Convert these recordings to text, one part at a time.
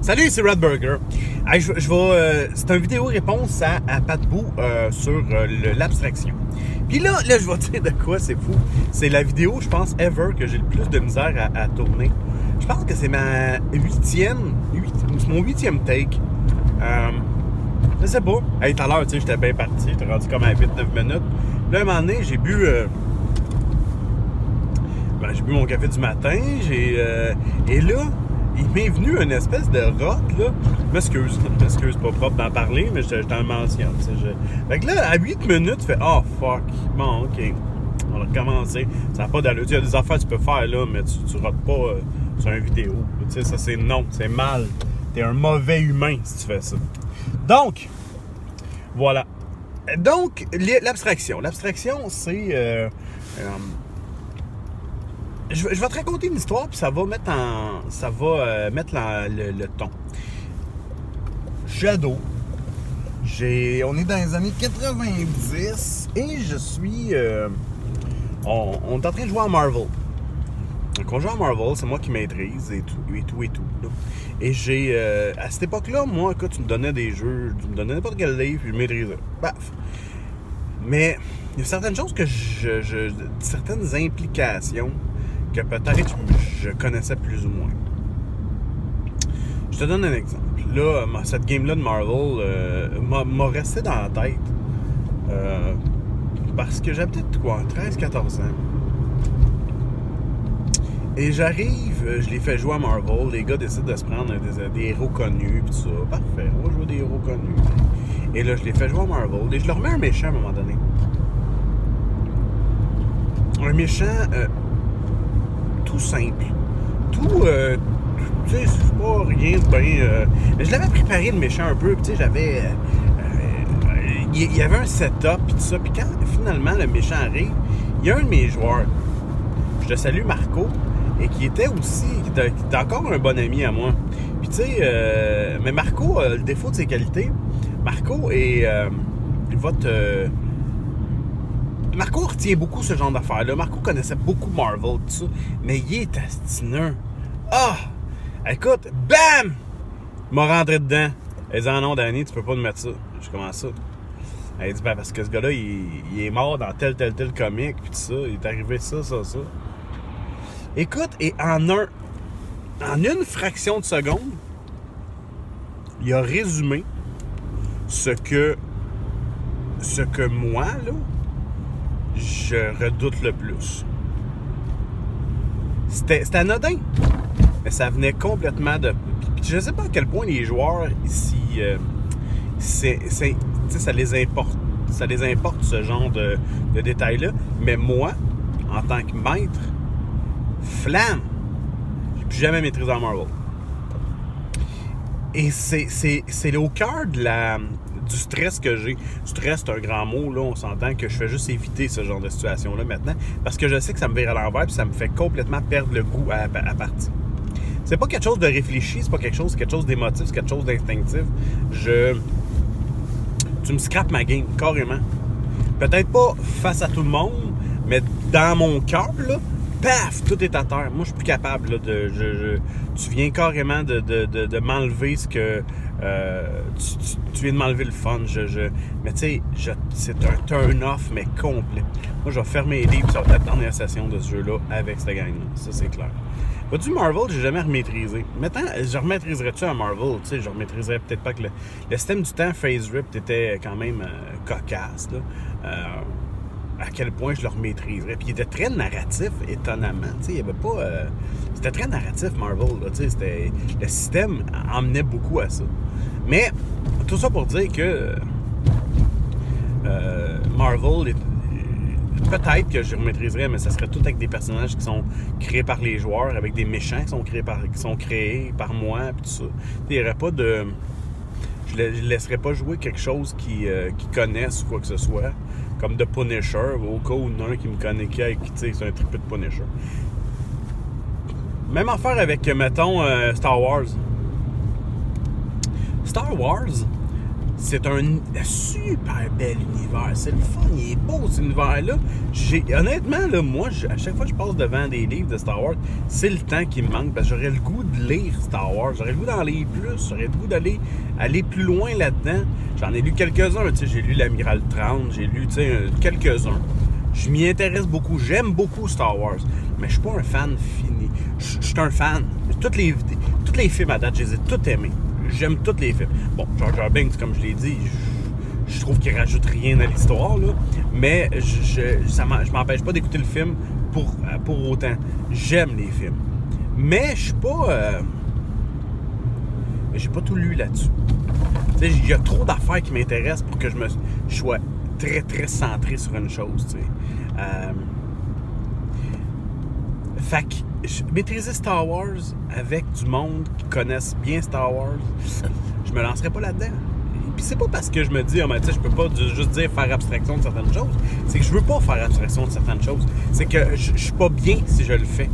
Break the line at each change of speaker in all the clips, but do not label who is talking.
Salut, c'est Red Burger. Hey, c'est une vidéo réponse à Pat Bou sur l'abstraction. Puis là, je vais te dire de quoi c'est fou. C'est la vidéo, je pense, ever que j'ai le plus de misère à tourner. Je pense que c'est mon huitième take. Je sais pas. Hey, tout à l'heure, tu sais, j'étais bien parti. J'étais rendu comme à 8-9 minutes. Là, à un moment donné, j'ai bu mon café du matin. Et là, il m'est venu une espèce de rotte, là. M'excuse, pas propre d'en parler, mais je t'en mentionne. Fait que là, à 8 minutes, tu fais « Oh, fuck! Bon, OK. On va recommencer. Ça n'a pas d'allure. Il y a des affaires que tu peux faire, là, mais tu rates pas sur une vidéo. Tu sais, ça, c'est non. C'est mal. T'es un mauvais humain si tu fais ça. Donc, voilà. Donc, l'abstraction. L'abstraction, c'est... Je vais te raconter une histoire, puis ça va mettre le ton. Je suis ado. On est dans les années 90 et je suis... on est en train de jouer à Marvel. Donc on joue à Marvel, c'est moi qui maîtrise et tout. Là. Et j'ai... à cette époque-là, moi, écoute, tu me donnais des jeux, tu me donnais n'importe quel livre, puis je maîtrisais. Paf! Mais il y a certaines choses que certaines implications que peut-être je connaissais plus ou moins. Je te donne un exemple. Là, cette game-là de Marvel m'a resté dans la tête parce que j'avais peut-être 13-14 ans. Et j'arrive, je les fais jouer à Marvel, les gars décident de se prendre des héros connus, pis tout ça. Parfait, on va jouer des héros connus. Et là, je les fais jouer à Marvel, et je leur mets un méchant à un moment donné. Un méchant... tout simple. Tu sais, c'est pas rien de bien... je l'avais préparé le méchant un peu, tu sais, j'avais... il y avait un setup, pis tout ça, puis quand finalement le méchant arrive, il y a un de mes joueurs, je te salue Marco, et qui était encore un bon ami à moi. Puis tu sais, mais Marco, le défaut de ses qualités, Marco il va te... Marco retient beaucoup ce genre d'affaires-là. Marco connaissait beaucoup Marvel, tout ça. Mais il est astineux. Ah! Écoute, bam! Il m'a rentré dedans. Elle dit, ah non, Danny, tu peux pas nous mettre ça. Je commence ça. Elle dit, ben, parce que ce gars-là, il est mort dans tel comique, puis tout ça. Il est arrivé ça. Écoute, et en une fraction de seconde, il a résumé ce que moi, là, je redoute le plus. C'était anodin, mais ça venait complètement de... Puis je sais pas à quel point les joueurs ici, ça les importe ce genre de détails-là, mais moi, en tant que maître, flamme, j'ai plus jamais maîtrisé en Marvel. Et c'est au cœur du stress que j'ai. Stress, c'est un grand mot, là, on s'entend que je fais juste éviter ce genre de situation-là maintenant, parce que je sais que ça me vire à l'envers, puis ça me fait complètement perdre le goût à partir. C'est pas quelque chose de réfléchi, c'est quelque chose d'émotif, c'est quelque chose d'instinctif. Tu me scrapes ma game, carrément. Peut-être pas face à tout le monde, mais dans mon cœur, là, paf, tout est à terre. Moi, je suis plus capable, là, tu viens carrément de m'enlever ce que... tu viens de m'enlever le fun. Mais tu sais, c'est un turn-off, mais complet. Moi, je vais fermer les livres sur la dernière session de ce jeu-là avec cette gang-là. Ça, c'est clair. Du Marvel, j'ai jamais remaîtrisé. Maintenant, je remaîtriserais-tu un Marvel? Tu sais, je remaîtriserais peut-être pas que le système du temps, Phase Rip, était quand même cocasse, là. À quel point je le remaîtriserais. Puis il était très narratif, étonnamment. Tu sais, il y avait pas... c'était très narratif, Marvel, là. Tu sais, le système emmenait beaucoup à ça. Mais, tout ça pour dire que Marvel, peut-être que je remaîtriserais, mais ça serait tout avec des personnages qui sont créés par les joueurs, avec des méchants qui sont créés par moi, puis tout ça. Il n'y aurait pas de... Je ne laisserais pas jouer quelque chose qu'ils connaissent ou quoi que ce soit, comme de Punisher, au cas où il y en a un qui me connaît, qui c'est un triple de Punisher. Même affaire avec, mettons, Star Wars. Star Wars, C'est un super bel univers. C'est le fun, il est beau cet univers-là. Honnêtement, là, moi, à chaque fois que je passe devant des livres de Star Wars, c'est le temps qui me manque parce que j'aurais le goût de lire Star Wars. J'aurais le goût d'en lire plus. J'aurais le goût d'aller plus loin là-dedans. J'en ai lu quelques-uns. J'ai lu l'Amiral 30, j'ai lu quelques-uns. Je m'y intéresse beaucoup. J'aime beaucoup Star Wars. Mais je suis pas un fan fini. Je suis un fan. Tous les films à date, je les ai tous aimés. J'aime tous les films. Bon, Jar Jar Binks, comme je l'ai dit, je trouve qu'il rajoute rien à l'histoire, là. Mais je m'empêche pas d'écouter le film pour autant. J'aime les films. Mais je suis pas... j'ai pas tout lu là-dessus. Il y a trop d'affaires qui m'intéressent pour que je sois très, très centré sur une chose, tu sais. Fait que maîtriser Star Wars avec du monde qui connaissent bien Star Wars, je me lancerai pas là-dedans. Puis c'est pas parce que je me dis, oh, ben, tu sais, je peux pas juste dire faire abstraction de certaines choses. C'est que je veux pas faire abstraction de certaines choses. C'est que je suis pas bien si je le fais.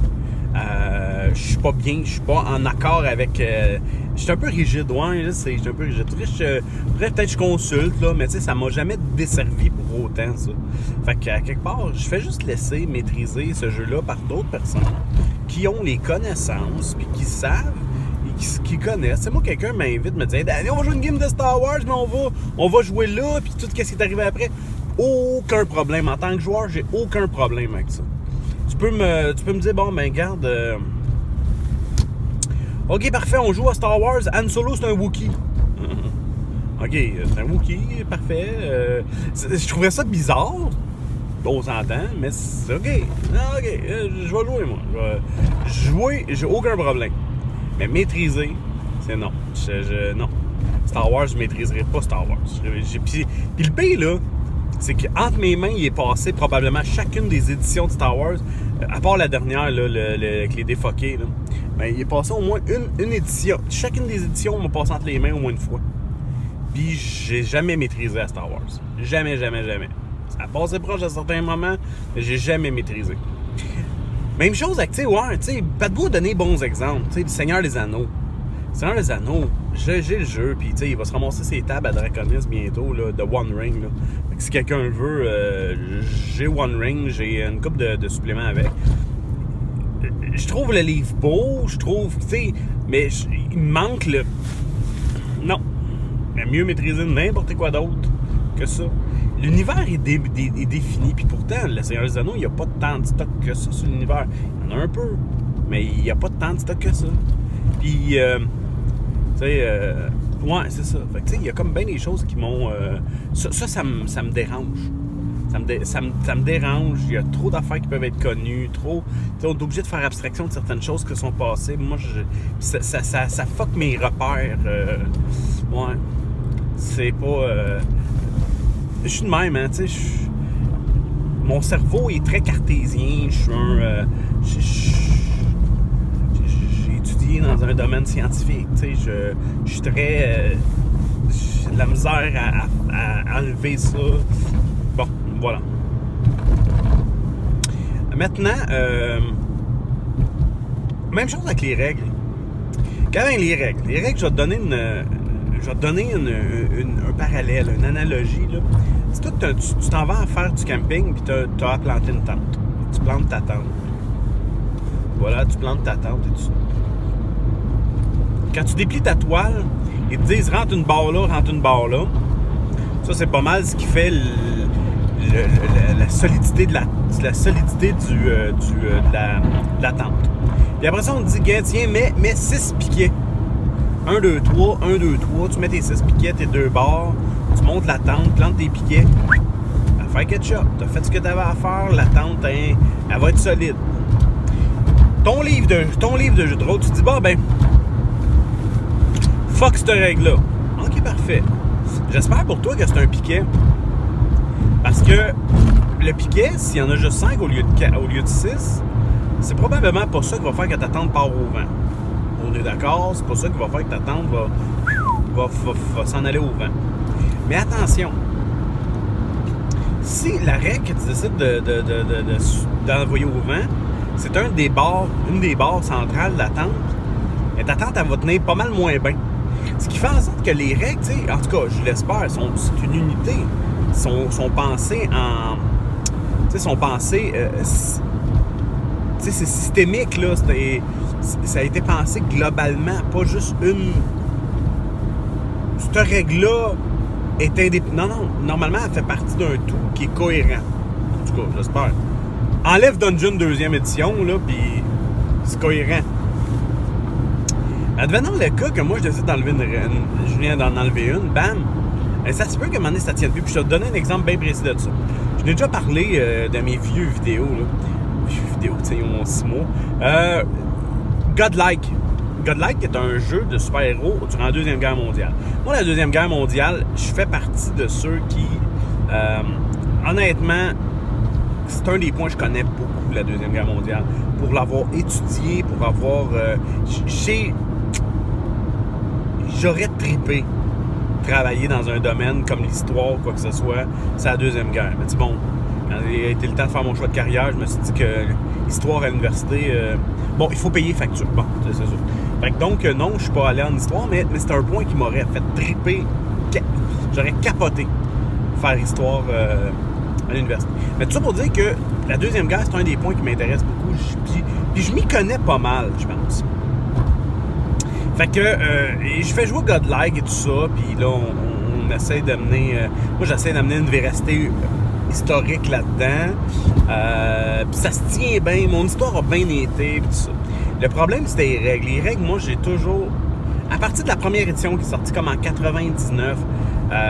Je suis pas bien, je suis pas en accord avec... je suis un peu rigide, ouais, je sais, je suis un peu rigide. Peut-être que je consulte, là, mais tu sais, ça m'a jamais desservi pour autant, ça. Fait qu'à quelque part, je fais juste laisser maîtriser ce jeu-là par d'autres personnes qui ont les connaissances, puis qui savent, et qui connaissent. C'est moi, quelqu'un m'invite, me dit, allez, on va jouer une game de Star Wars, mais on va jouer là, puis tout ce qui est arrivé après. Aucun problème. En tant que joueur, j'ai aucun problème avec ça. Tu peux me dire, bon, ben, garde... OK, parfait, on joue à Star Wars. Han Solo, c'est un Wookiee. OK, c'est un Wookiee, parfait. Je trouverais ça bizarre. On s'entend, mais c'est OK. OK, je vais jouer, moi. Jouer, j'ai aucun problème. Mais maîtriser, c'est non. Non. Star Wars, je maîtriserai pas Star Wars. Puis le pire, là, c'est qu'entre mes mains, il est passé probablement chacune des éditions de Star Wars, à part la dernière, là, avec les défoqués, là. Ben, il est passé au moins une édition. Chacune des éditions m'a passé entre les mains au moins une fois. Puis j'ai jamais maîtrisé à Star Wars. Jamais, jamais, jamais. Ça a passé proche à certains moments, mais j'ai jamais maîtrisé. Même chose avec, tu sais, ouais, tu sais, Pat-Bou a donné bons exemples. Tu sais, le Seigneur des Anneaux. Le Seigneur des Anneaux, j'ai le jeu, puis tu sais, il va se ramasser ses tables à Draconis bientôt, là, de One Ring, là. Fait que si quelqu'un le veut, j'ai One Ring, j'ai une couple de suppléments avec. Je trouve le livre beau, je trouve, tu sais, mais il me manque le... Non. Il y a mieux maîtriser n'importe quoi d'autre que ça. L'univers est défini, puis pourtant, le Seigneur des Anneaux, il n'y a pas tant de stock que ça sur l'univers. Il y en a un peu, mais il n'y a pas tant de stock que ça. Puis, tu sais, ouais, c'est ça. Fait que, tu sais, il y a comme bien des choses qui m'ont... Ça me dérange. Ça me dérange. Il y a trop d'affaires qui peuvent être connues. Trop... On est obligé de faire abstraction de certaines choses qui sont passées. Moi, ça fuck mes repères. Ouais. C'est pas... je suis de même, hein, tu sais. Mon cerveau est très cartésien. Je suis un... j'ai étudié dans un domaine scientifique. Tu sais, je suis très... j'ai de la misère à enlever ça. Bon, voilà. Maintenant, même chose avec les règles. Quand même les règles, je vais te donner un parallèle, une analogie. Là. C'est tout, tu t'en vas à faire du camping puis tu as à planter une tente. Tu plantes ta tente. Voilà, tu plantes ta tente et tout ça. Quand tu déplies ta toile, ils te disent rentre une barre là, rentre une barre là. Ça, c'est pas mal ce qui fait la solidité de la tente. Puis après ça, on te dit, tiens, mets 6 piquets. 1, 2, 3, 1, 2, 3. Tu mets tes 6 piquets, tes 2 barres. Tu montes la tente, plantes tes piquets. Affaire ketchup. Tu as fait ce que tu avais à faire. La tente, elle va être solide. Ton livre de jeu de rôle, tu te dis, ben, fuck cette règle-là. OK, parfait. J'espère pour toi que c'est un piquet. Parce que le piquet, s'il y en a juste 5 au lieu de 6, c'est probablement pas ça qui va faire que ta tente part au vent. On est d'accord, c'est pas ça qui va faire que ta tente va s'en aller au vent. Mais attention, si la règle que tu décides d'envoyer au vent, c'est une des barres centrales de la tente, et ta tente, elle va tenir pas mal moins bien. Ce qui fait en sorte que les règles, tu sais, en tout cas, je l'espère, c'est une unité. Sont pensées en... Tu sais, sont pensées... tu sais, c'est systémique, là. Ça a été pensé globalement, pas juste une... Cette règle-là est indépendante. Non, normalement, elle fait partie d'un tout qui est cohérent. En tout cas, j'espère. Enlève Dungeon 2e édition, là, puis c'est cohérent. Advenant le cas que moi, je décide d'enlever je viens d'en enlever une, bam, ça se peut qu'à un moment donné, ça tienne plus. Puis je vais te donner un exemple bien précis de ça. Je n'ai déjà parlé de mes vieux vidéos, là. Vieux vidéos, tu sais, ils ont 6 mois. Godlike. Godlike est un jeu de super-héros durant la Deuxième Guerre mondiale. Moi, la Deuxième Guerre mondiale, je fais partie de ceux qui, honnêtement, c'est un des points que je connais beaucoup, la Deuxième Guerre mondiale. Pour l'avoir étudié, pour avoir... J'aurais trippé travailler dans un domaine comme l'histoire, quoi que ce soit, c'est la Deuxième Guerre. Mais tu sais, bon, quand il a été le temps de faire mon choix de carrière, je me suis dit que l'histoire à l'université... bon, il faut payer facture. Bon, c'est ça. Fait que donc, non, je suis pas allé en histoire, mais c'est un point qui m'aurait fait tripper. J'aurais capoté faire histoire à l'université. Mais tout ça pour dire que la Deuxième Guerre, c'est un des points qui m'intéresse beaucoup. Puis je m'y connais pas mal, je pense. Fait que je fais jouer Godlike et tout ça, puis là, on essaie d'amener... moi, j'essaie d'amener une véracité historique là-dedans. Puis ça se tient bien. Mon histoire a bien été, puis tout ça. Le problème, c'était les règles. Les règles, moi, j'ai toujours... À partir de la première édition qui est sortie comme en 99,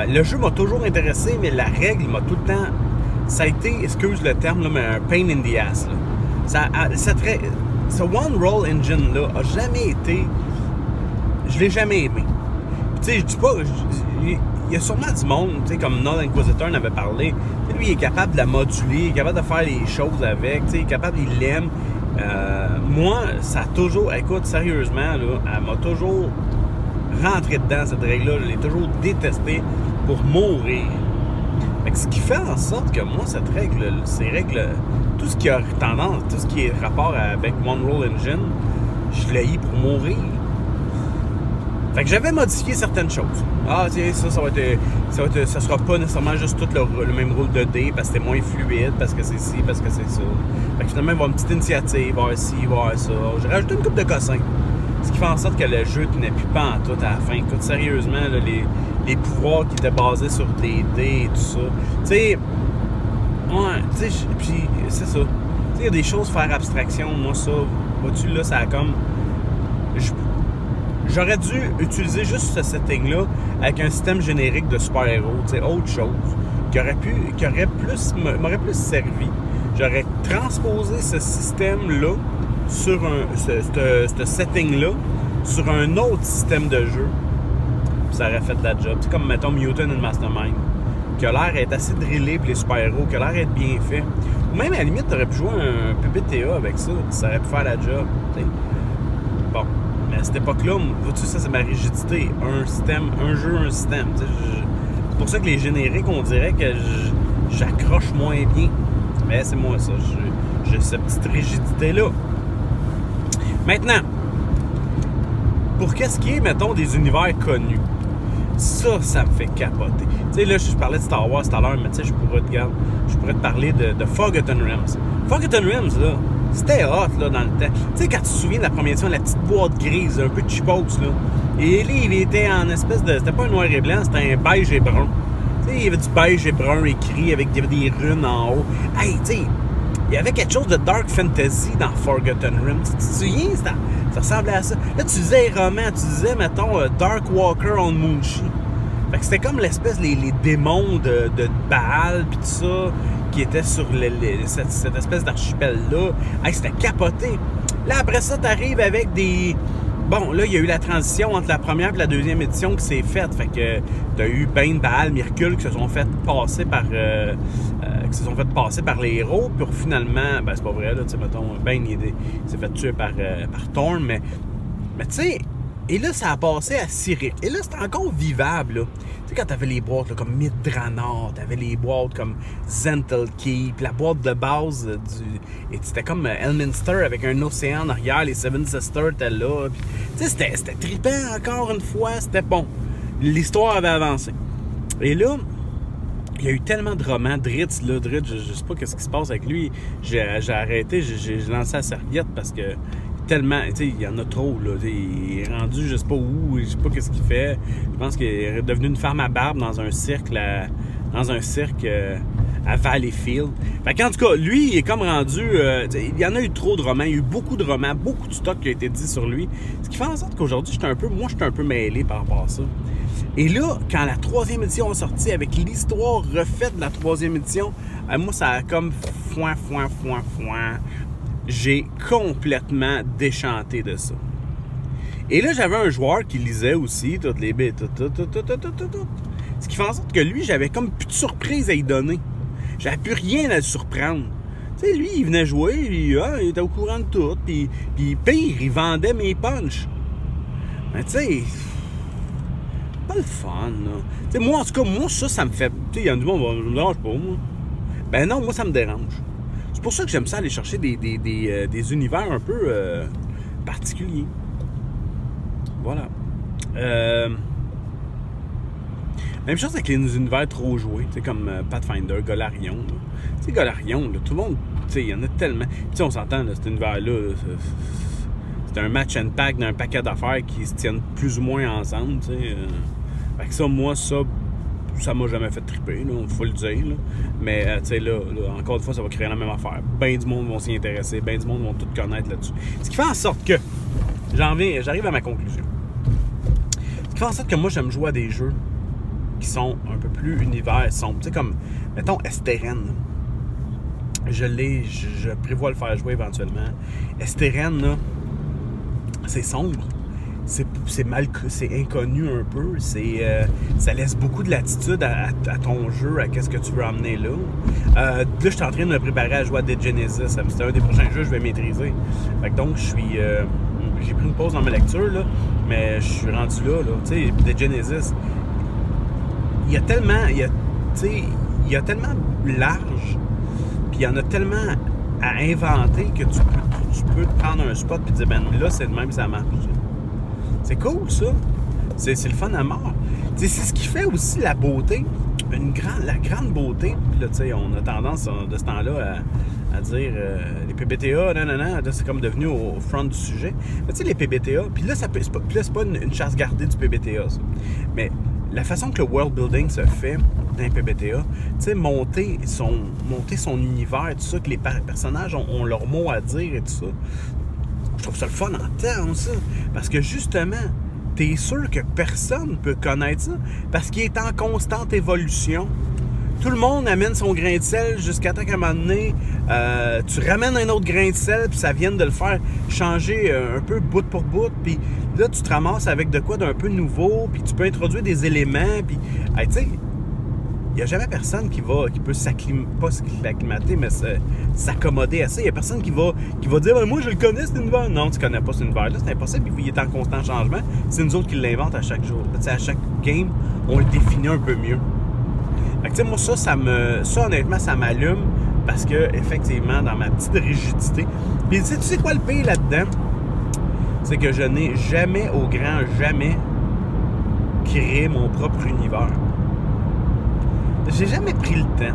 le jeu m'a toujours intéressé, mais la règle m'a tout le temps... Ça a été, excuse le terme, là, mais un pain in the ass. Là. Ce One Roll Engine-là a jamais été... Je l'ai jamais aimé. Tu sais, je dis pas... Il y a sûrement du monde, tu sais, comme Null Inquisitor en avait parlé. Lui, il est capable de la moduler, il est capable de faire les choses avec, tu sais, il est capable, il l'aime. Moi, ça a toujours... Écoute, sérieusement, là, elle m'a toujours rentré dedans, cette règle-là. Je l'ai toujours détestée pour mourir. Fait que ce qui fait en sorte que moi, cette règle, ces règles, tout ce qui a tendance, tout ce qui est rapport avec One Roll Engine, je l'ai eu pour mourir. Fait que j'avais modifié certaines choses. Ah, tiens, ça sera pas nécessairement juste tout le même rôle de dés parce que c'est moins fluide, parce que c'est ci, parce que c'est ça. Fait que finalement, il va y avoir une petite initiative, voir ci, voir ça. J'ai rajouté une coupe de cossins. Ce qui fait en sorte que le jeu tenait plus pas en tout à la fin. Écoute, sérieusement, là, les pouvoirs qui étaient basés sur des dés et tout ça. Tu sais, ouais, tu sais, puis c'est ça. Tu sais, il y a des choses, faire abstraction. Moi, ça, vois-tu, là, ça a comme... J'aurais dû utiliser juste ce setting-là avec un système générique de super-héros, tu sais, autre chose, m'aurait plus servi. J'aurais transposé ce système-là sur ce setting-là sur un autre système de jeu. Puis ça aurait fait de la job. C'est comme, mettons, Mutant and Mastermind, qui a l'air d'être assez drillé pour les super-héros, qui a l'air d'être bien fait. Ou même, à la limite, t'aurais pu jouer un PBTA avec ça, ça aurait pu faire la job, tu sais. Bon. Mais à cette époque-là, vois-tu, ça, c'est ma rigidité. Un système, un jeu, un système. C'est pour ça que les génériques, on dirait que j'accroche moins bien. Mais c'est moi, ça. J'ai cette petite rigidité-là. Maintenant, pour qu'est-ce qui est, mettons, des univers connus, ça me fait capoter. Tu sais, là, je parlais de Star Wars tout à l'heure, mais tu sais, je pourrais te parler de Forgotten Realms. Forgotten Realms, là, c'était hot, là, dans le temps. Tu sais, quand tu te souviens de la première édition, la petite boîte grise, un peu cheapos, là. Et là, il était en espèce de... C'était pas un noir et blanc, c'était un beige et brun. Tu sais, il y avait du beige et brun écrit, il y avait des runes en haut. Hey, tu sais, il y avait quelque chose de dark fantasy dans Forgotten Realms. Tu te souviens? Ça ressemblait à ça. Là, tu disais romans, tu disais, mettons, Dark Walker on Moonshee. Fait que c'était comme l'espèce, les démons de Baal, pis tout ça, qui étaient sur cette espèce d'archipel-là. Hey, c'était capoté. Là, après ça, t'arrives avec des... Bon, là, il y a eu la transition entre la première et la deuxième édition qui s'est faite. Fait que t'as eu Bane, Baal, Myrkul qui se sont fait passer par les héros. Puis finalement, ben c'est pas vrai, là, tu sais, mettons, Bane, il s'est fait tuer par Thorn. Mais tu sais, Et là, ça a passé à Cyric. Et là, c'était encore vivable, là. Tu sais, quand t'avais les boîtes là, comme Midranor, t'avais les boîtes comme Zentelkey, puis la boîte de base et c'était comme Elminster avec un océan en arrière, les Seven Sisters étaient là. Tu sais, c'était trippant encore une fois, c'était bon. L'histoire avait avancé. Et là, il y a eu tellement de romans. Dritz, je sais pas qu'est-ce qui se passe avec lui. J'ai arrêté, j'ai lancé la serviette parce que tellement, tu sais, il y en a trop, là. Il est rendu, je sais pas où, je sais pas qu'est-ce qu'il fait. Je pense qu'il est devenu une femme à barbe dans un cirque, à Valleyfield. Fait qu'en tout cas, lui, il est comme rendu... il y en a eu trop de romans, il y a eu beaucoup de romans, beaucoup de stock qui a été dit sur lui. Ce qui fait en sorte qu'aujourd'hui, j'étais un peu mêlé par rapport à ça. Et là, quand la 3e édition est sortie, avec l'histoire refaite de la 3e édition, moi, ça a comme foin. J'ai complètement déchanté de ça. Et là, j'avais un joueur qui lisait aussi toutes les bêtes, ce qui fait en sorte que lui, j'avais comme plus de surprise à y donner. J'avais plus rien à le surprendre. Tu sais, lui, il venait jouer, il était au courant de tout, puis pire, il vendait mes punchs. Mais tu sais, pas le fun, là. Tu sais, moi, en tout cas, ça me fait... Tu sais, il y a du monde, ça me dérange pas, moi. Ben non, moi, ça me dérange. C'est pour ça que j'aime ça aller chercher des univers un peu particuliers. Voilà. Même chose avec les univers trop joués, tu sais, comme Pathfinder, Golarion. Tu sais, Golarion, là, tout le monde, tu sais, il y en a tellement. Tu sais, on s'entend, cet univers-là, c'est un match and pack d'un paquet d'affaires qui se tiennent plus ou moins ensemble, tu sais. Fait que ça, moi, ça m'a jamais fait triper, il faut le dire. Là. Mais, tu sais, là, encore une fois, ça va créer la même affaire. Ben du monde vont s'y intéresser, ben du monde vont tout connaître là-dessus. Ce qui fait en sorte que, j'arrive à ma conclusion. Ce qui fait en sorte que moi, j'aime jouer à des jeux qui sont un peu plus univers sombres. Tu sais, comme, mettons, Esteren. Je prévois le faire jouer éventuellement. Esteren, là, c'est sombre. C'est inconnu un peu. Ça laisse beaucoup de latitude à ton jeu, à qu'est-ce que tu veux emmener là. Là, je suis en train de me préparer à jouer à Dead Genesis. C'est un des prochains jeux que je vais maîtriser. Fait que donc, j'ai pris une pause dans ma lecture, là, mais je suis rendu là. Tu sais, Dead Genesis, il y a tellement large, puis il y en a tellement à inventer que tu peux te prendre un spot et te dire, ben là, c'est de même, ça marche. C'est cool, ça. C'est le fun à mort. C'est ce qui fait aussi la beauté, la grande beauté. Puis là, tu sais, on a tendance de ce temps-là à dire les PBTA, non, c'est comme devenu au front du sujet. Mais tu sais, les PBTA, puis là, c'est pas une chasse gardée du PBTA, ça. Mais la façon que le world building se fait dans les PBTA, tu sais, monter son univers, tout ça, que les personnages ont leur mot à dire et tout ça. Je trouve ça le fun en termes, ça. Parce que justement, t'es sûr que personne ne peut connaître ça. Parce qu'il est en constante évolution. Tout le monde amène son grain de sel jusqu'à temps qu'à un moment donné, tu ramènes un autre grain de sel, puis ça vienne de le faire changer un peu bout pour bout. Puis là, tu te ramasses avec de quoi d'un peu nouveau, puis tu peux introduire des éléments. Puis, hey, tu sais, il n'y a jamais personne qui peut s'acclimater, mais s'accommoder à ça. Il n'y a personne qui va dire moi, je le connais, cet univers. Non, tu ne connais pas cet univers-là, c'est impossible. Il est en constant changement. C'est nous autres qui l'inventent à chaque jour. À chaque game, on le définit un peu mieux. Fait que, tu sais, moi, ça, honnêtement, ça m'allume parce que, effectivement, dans ma petite rigidité. Puis, tu sais quoi le pire là-dedans? C'est que je n'ai jamais, au grand jamais, créé mon propre univers. J'ai jamais pris le temps.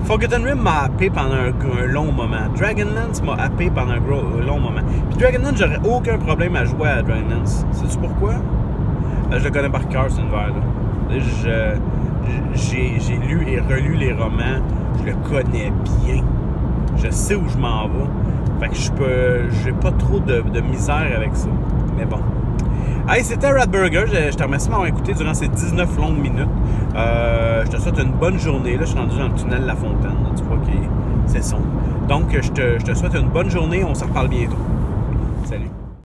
Forgotten Rim m'a happé pendant un long moment. Dragonlance m'a happé pendant un long moment. Puis Dragonlance, j'aurais aucun problème à jouer à Dragonlance. Sais-tu pourquoi? Je le connais par cœur, cet univers-là. J'ai lu et relu les romans. Je le connais bien. Je sais où je m'en vais. Fait que j'ai pas trop de misère avec ça. Mais bon. Hey, c'était Radburger. Je te remercie de m'avoir écouté durant ces 19 longues minutes. Je te souhaite une bonne journée. Là, je suis rendu dans le tunnel La Fontaine. Là, tu vois que c'est sombre. Donc, je te souhaite une bonne journée. On se reparle bientôt. Salut.